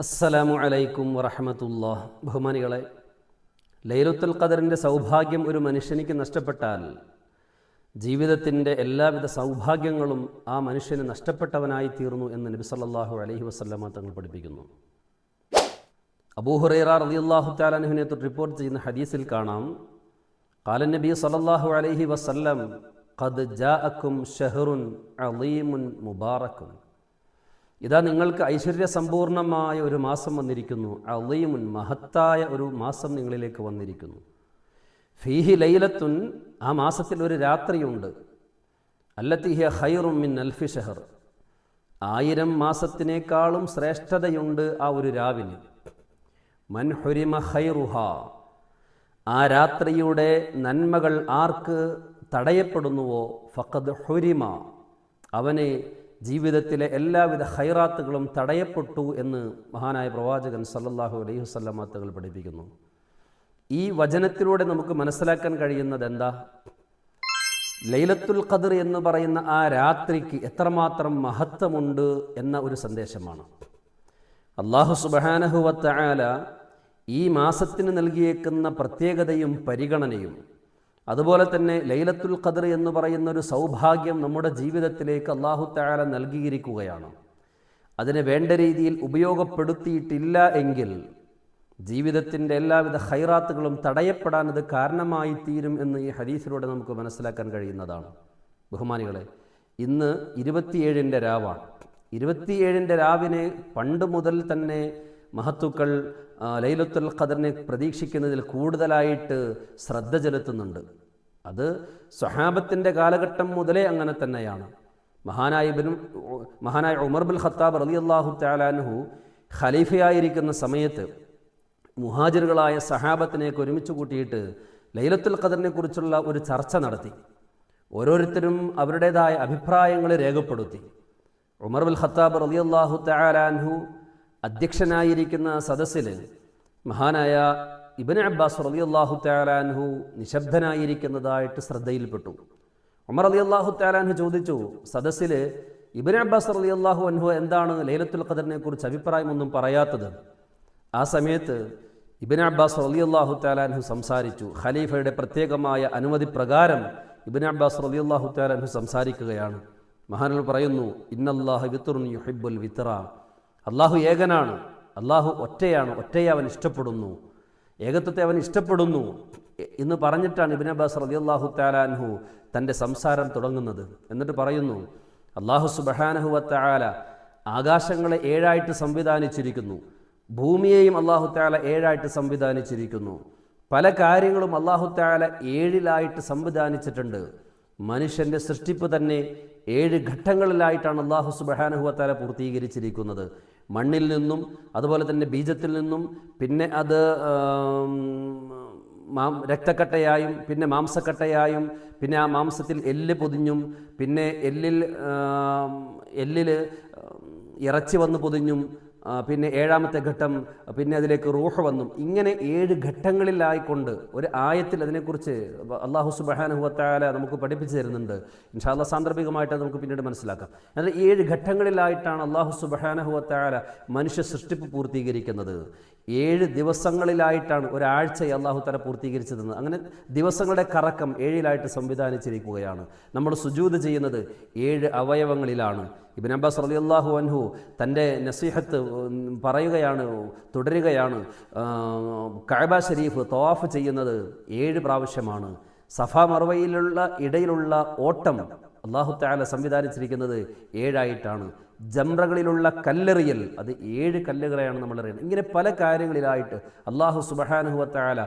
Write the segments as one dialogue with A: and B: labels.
A: അസ്സലാമു അലൈക്കും വറഹ്മത്തുള്ളാഹി. ബഹുമാനികളെ, ലൈലത്തുൽ ഖദറിൻ്റെ സൗഭാഗ്യം ഒരു മനുഷ്യനിക്ക് നഷ്ടപ്പെട്ടാൽ ജീവിതത്തിൻ്റെ എല്ലാവിധ സൗഭാഗ്യങ്ങളും ആ മനുഷ്യന് നഷ്ടപ്പെട്ടവനായി തീർന്നു എന്ന് നബി സല്ലല്ലാഹു അലൈഹി വസല്ലമ തങ്ങൾ പഠിപ്പിക്കുന്നു. അബൂ ഹുറൈറ റളിയല്ലാഹു തആല അൻഹുവിനെ തൊട്ട് റിപ്പോർട്ട് ചെയ്യുന്ന ഹദീസിൽ കാണാം, ഖാല നബി സല്ലല്ലാഹു അലൈഹി വസല്ലം ഖദ് ജാഅക്കും ഷഹ്റുൻ അളീമുൻ മുബാറകുൻ. ഇതാ നിങ്ങൾക്ക് ഐശ്വര്യസമ്പൂർണമായ ഒരു മാസം വന്നിരിക്കുന്നു. അളീമുൻ, മഹത്തായ ഒരു മാസം നിങ്ങളിലേക്ക് വന്നിരിക്കുന്നു. ഫീഹി ലൈലത്തുൻ, ആ മാസത്തിൽ ഒരു രാത്രിയുണ്ട്. അല്ലത്തി ഹിയ ഖൈറും മിൻ അൽഫി ഷഹർ, 1000 മാസത്തിനേക്കാളും ശ്രേഷ്ഠതയുണ്ട് ആ ഒരു രാവിന്. മൻ ഹുരിമ ഖൈറുഹ, ആ രാത്രിയുടെ നന്മകൾ ആർക്ക് തടയപ്പെടുന്നുവോ ഫഖദ് ഹുരിമ, അവന് ജീവിതത്തിലെ എല്ലാവിധ ഖൈറാത്തുകളും തടയപ്പെട്ടു എന്ന് മഹാനായ പ്രവാചകൻ സല്ലല്ലാഹു അലൈഹി വസല്ലമ തങ്ങൾ പഠിപ്പിക്കുന്നു. ഈ വചനത്തിലൂടെ നമുക്ക് മനസ്സിലാക്കാൻ കഴിയുന്നത് എന്താ? ലൈലത്തുൽ ഖദർ എന്ന് പറയുന്ന ആ രാത്രിക്ക് എത്രമാത്രം മഹത്വമുണ്ട് എന്ന ഒരു സന്ദേശമാണ്. അല്ലാഹു സുബ്ഹാനഹു വ തആല ഈ മാസത്തിന് നൽകിയേക്കുന്ന പ്രത്യേകതയും പരിഗണനയും, അതുപോലെ തന്നെ ലൈലത്തുൽ ഖദർ എന്ന് പറയുന്ന ഒരു സൗഭാഗ്യം നമ്മുടെ ജീവിതത്തിലേക്ക് അല്ലാഹു തആല നൽകിയിരിക്കുകയാണ്. അതിനെ വേണ്ട രീതിയിൽ ഉപയോഗപ്പെടുത്തിയിട്ടില്ല എങ്കിൽ ജീവിതത്തിൻ്റെ എല്ലാവിധ ഖൈറാത്തുകളും തടയപ്പെടാൻ ഇത് കാരണമായി തീരും എന്ന് ഈ ഹദീസിലൂടെ നമുക്ക് മനസ്സിലാക്കാൻ കഴിയുന്നതാണ്. ബഹുമാനികളെ, ഇന്ന് 27ൻ്റെ രാവാണ്. 27ൻ്റെ രാവിനെ പണ്ട് മുതൽ തന്നെ മഹത്തുക്കൾ ലൈലത്തുൽ ഖദറിനെ പ്രതീക്ഷിക്കുന്നതിൽ കൂടുതലായിട്ട് ശ്രദ്ധ ചെലുത്തുന്നുണ്ട്. അത് സ്വഹാബത്തിൻ്റെ കാലഘട്ടം മുതലേ അങ്ങനെ തന്നെയാണ്. മഹാനായ ഉമർ ബിൻ ഖത്താബ് റളിയല്ലാഹു തആല അൻഹു ഖലീഫയായിരിക്കുന്ന സമയത്ത് മുഹാജിറുകളായ സഹാബത്തിനെയൊക്കെ ഒരുമിച്ച് കൂട്ടിയിട്ട് ലൈലത്തുൽ ഖദറിനെ കുറിച്ചുള്ള ഒരു ചർച്ച നടത്തി. ഓരോരുത്തരും അവരുടേതായ അഭിപ്രായങ്ങൾ രേഖപ്പെടുത്തി. ഉമർ ബിൻ ഖത്താബ് റളിയല്ലാഹു തആല അൻഹു അധ്യക്ഷനായിരിക്കുന്ന സദസ്സിൽ മഹാനായ ഇബ്നു അബ്ബാസ് റളിയല്ലാഹു തആല അൻഹു നിശബ്ദനായിരിക്കുന്നതായിട്ട് ശ്രദ്ധയിൽപ്പെട്ടു. ഉമർ റളിയല്ലാഹു തആല അൻഹു ചോദിച്ചു, സദസ്സിൽ ഇബ്നു അബ്ബാസ് റളിയല്ലാഹു അൻഹു എന്താണ് ലൈലത്തുൽ ഖദറിനെ കുറിച്ച് അഭിപ്രായമൊന്നും പറയാത്തത്? ആ സമയത്ത് ഇബ്നു അബ്ബാസ് റളിയല്ലാഹു തആല അൻഹു സംസാരിച്ചു. ഖലീഫയുടെ പ്രത്യേകമായ അനുമതി പ്രകാരം ഇബ്നു അബ്ബാസ് റളിയല്ലാഹു തആല അൻഹു സംസാരിക്കുകയാണ്. മഹാനുകൾ പറയുന്നു, ഇന്നല്ലാഹ വിത്റുൻ യുഹിബ്ബുൽ വിത്ര, അള്ളാഹു ഏകനാണ്, അള്ളാഹു ഒറ്റയാണ്, ഒറ്റയെ അവൻ ഇഷ്ടപ്പെടുന്നു, ഏകത്വത്തെ അവൻ ഇഷ്ടപ്പെടുന്നു എന്ന് പറഞ്ഞിട്ടാണ് ഇബ്നു അബ്ബാസ് റളിയല്ലാഹു തആല അൻഹു തൻ്റെ സംസാരം തുടങ്ങുന്നത്. എന്നിട്ട് പറയുന്നു, അള്ളാഹു സുബ്ഹാനഹു വ തആല ആകാശങ്ങളെ 7ആയിട്ട് സംവിധാനിച്ചിരിക്കുന്നു, ഭൂമിയെയും അള്ളാഹു തആല 7ആയിട്ട് സംവിധാനിച്ചിരിക്കുന്നു. പല കാര്യങ്ങളും അള്ളാഹു തആല 7ലായിട്ട് സംവിധാനിച്ചിട്ടുണ്ട്. മനുഷ്യൻ്റെ സൃഷ്ടിപ്പ് തന്നെ 7 ഘട്ടങ്ങളിലായിട്ടാണ് അള്ളാഹു സുബ്ഹാനഹു വ തആല പൂർത്തീകരിച്ചിരിക്കുന്നത്. മണ്ണിൽ നിന്നും, അതുപോലെ തന്നെ ബീജത്തിൽ നിന്നും, പിന്നെ അത് രക്തക്കട്ടയായും, പിന്നെ മാംസക്കട്ടയായും, പിന്നെ ആ മാംസത്തിൽ എല്ല് പൊതിഞ്ഞും, പിന്നെ എല്ലിൽ ഇറച്ചി വന്ന് പൊതിഞ്ഞും, പിന്നെ 7ാമത്തെ ഘട്ടം, പിന്നെ അതിലേക്ക് റൂഹ് വന്നും, ഇങ്ങനെ 7 ഘട്ടങ്ങളിലായിക്കൊണ്ട് ഒരു ആയത്തിൽ അതിനെക്കുറിച്ച് അല്ലാഹു സുബ്ഹാനഹു വ തആല നമുക്ക് പഠിപ്പിച്ചു തരുന്നുണ്ട്. ഇൻഷാ അല്ലാഹ് സാന്ദർഭികമായിട്ട് നമുക്ക് പിന്നീട് മനസ്സിലാക്കാം. എന്നാൽ 7 ഘട്ടങ്ങളിലായിട്ടാണ് അല്ലാഹു സുബ്ഹാനഹു വ തആല മനുഷ്യ സൃഷ്ടിപ്പ് പൂർത്തീകരിക്കുന്നത്. 7 ദിവസങ്ങളിലായിട്ടാണ് ഒരാഴ്ചയെ അല്ലാഹു തആല പൂർത്തീകരിച്ചതെന്ന്. അങ്ങനെ ദിവസങ്ങളുടെ കറക്കം 7ലായിട്ട് സംവിധാനിച്ചിരിക്കുകയാണ്. നമ്മൾ സുജൂദ് ചെയ്യുന്നത് 7 അവയവങ്ങളിലാണ്. ഇബ്നു അബ്ബാസ് റളിയല്ലാഹു അൻഹു തൻ്റെ നസീഹത്ത് പറയുകയാണ്, തുടരുകയാണ്. കഅബ ശരീഫ് തവാഫ് ചെയ്യുന്നത് 7 പ്രാവശ്യമാണ്. സഫ മർവയിലുള്ള ഇടയിലുള്ള ഓട്ടം അല്ലാഹു തആല സംവിധാനിച്ചിരിക്കുന്നത് 7ആയിട്ടാണ്. ജംറകളിലുള്ള കല്ലെറിയൽ അത് 7 കല്ലുകളെയാണ് നമ്മൾ അറിയുന്നത്. ഇങ്ങനെ പല കാര്യങ്ങളിലായിട്ട് അല്ലാഹു സുബ്ഹാനഹു വ തആല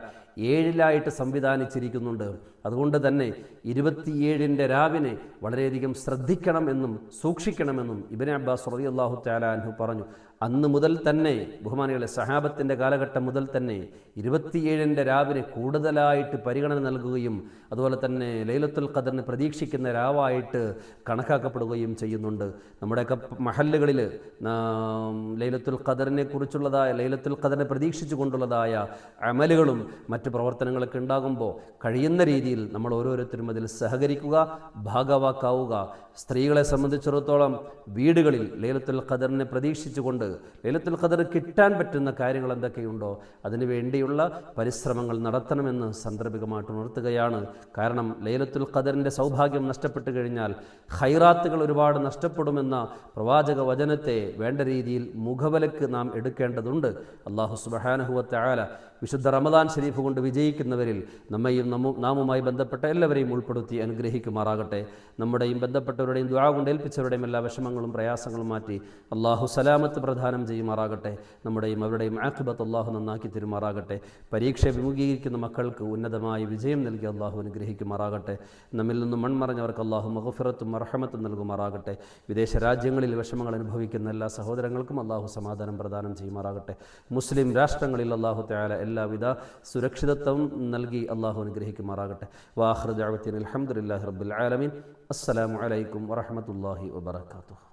A: 7ലായിട്ട് സംവിധാനിച്ചിരിക്കുന്നുണ്ട്. അതുകൊണ്ട് തന്നെ 27ൻ്റെ രാവിനെ വളരെയധികം ശ്രദ്ധിക്കണമെന്നും സൂക്ഷിക്കണമെന്നും ഇബ്നു അബ്ബാസ് റളിയല്ലാഹു തആല അൻഹു പറഞ്ഞു. അന്ന് മുതൽ തന്നെ, ബഹുമാനികളെ, സഹാബത്തിൻ്റെ കാലഘട്ടം മുതൽ തന്നെ 27ൻ്റെ രാവിനെ കൂടുതലായിട്ട് പരിഗണന നൽകുകയും അതുപോലെ തന്നെ ലൈലത്തുൽ ഖദറിനെ പ്രതീക്ഷിക്കുന്ന രാവായിട്ട് കണക്കാക്കപ്പെടുകയും ചെയ്യുന്നുണ്ട്. നമ്മുടെയൊക്കെ മഹല്ലുകളിൽ ലൈലത്തുൽ ഖദറിനെ കുറിച്ചുള്ളതായ, ലൈലത്തുൽ ഖദറിനെ പ്രതീക്ഷിച്ചു കൊണ്ടുള്ളതായ അമലുകളും മറ്റ് പ്രവർത്തനങ്ങളൊക്കെ ഉണ്ടാകുമ്പോൾ കഴിയുന്ന രീതിയിൽ നമ്മൾ ഓരോരുത്തരും അതിൽ സഹകരിക്കുക, ഭാഗവാക്കാവുക. സ്ത്രീകളെ സംബന്ധിച്ചിടത്തോളം വീടുകളിൽ ലൈലത്തുൽ ഖദറിനെ പ്രതീക്ഷിച്ചുകൊണ്ട് ലൈലത്തുൽ ഖദർ കിട്ടാൻ പറ്റുന്ന കാര്യങ്ങൾ എന്തൊക്കെയുണ്ടോ അതിനു വേണ്ടിയുള്ള പരിശ്രമങ്ങൾ നടത്തണമെന്ന് സാന്ദർഭികമായിട്ട് ഉണർത്തുകയാണ്. കാരണം ലൈലത്തുൽ ഖദറിൻ്റെ സൗഭാഗ്യം നഷ്ടപ്പെട്ടു കഴിഞ്ഞാൽ ഖൈറാത്തുകൾ ഒരുപാട് നഷ്ടപ്പെടുമെന്ന പ്രവാചക വചനത്തെ വേണ്ട രീതിയിൽ മുഖവിലക്ക് നാം എടുക്കേണ്ടതുണ്ട്. അല്ലാഹു സുബ്ഹാനഹു വ തആല വിശുദ്ധ റമദാൻ ശരീഫ് കൊണ്ട് വിജയിക്കുന്നവരിൽ നമ്മയും നാമുമായി ബന്ധപ്പെട്ട എല്ലാവരെയും ഉൾപ്പെടുത്തി അനുഗ്രഹിക്കുമാറാകട്ടെ. നമ്മുടെയും ബന്ധപ്പെട്ടവരുടെയും ദുആ കൊണ്ട് ഏൽപ്പിച്ചവരുടെയും എല്ലാ വിഷമങ്ങളും പ്രയാസങ്ങളും മാറ്റി അല്ലാഹു സലാമത്ത് പ്രദാനം ചെയ്യുമാറാകട്ടെ. നമ്മുടെയും അവരുടെയും ആഖിബത്ത് അല്ലാഹു നന്നാക്കി തരുമാറാകട്ടെ. പരീക്ഷ അഭിമുഖീകരിക്കുന്ന മക്കൾക്ക് ഉന്നതമായ വിജയം നൽകി അല്ലാഹു അനുഗ്രഹിക്കുമാറാകട്ടെ. നമ്മിൽ നിന്നും മൺമറഞ്ഞവർക്ക് അല്ലാഹു മഗ്ഫിറത്തും മർഹമത്തും നൽകുമാറാകട്ടെ. വിദേശ രാജ്യങ്ങളിൽ വിഷമങ്ങൾ അനുഭവിക്കുന്ന എല്ലാ സഹോദരങ്ങൾക്കും അല്ലാഹു സമാധാനം പ്രദാനം ചെയ്യുമാറാകട്ടെ. മുസ്ലിം രാഷ്ട്രങ്ങളിൽ അല്ലാഹു തആല എല്ലാവിധ സുരക്ഷിതത്വം നൽകി അല്ലാഹു അനുഗ്രഹിക്കുമാറാകട്ടെ. വാഖിറു ദഅവതിന അൽഹംദുലില്ലാഹി റബ്ബിൽ ആലമീൻ. അസ്സലാമു അലൈക്കും വറഹ്മത്തുള്ളാഹി വബറകാതുഹു.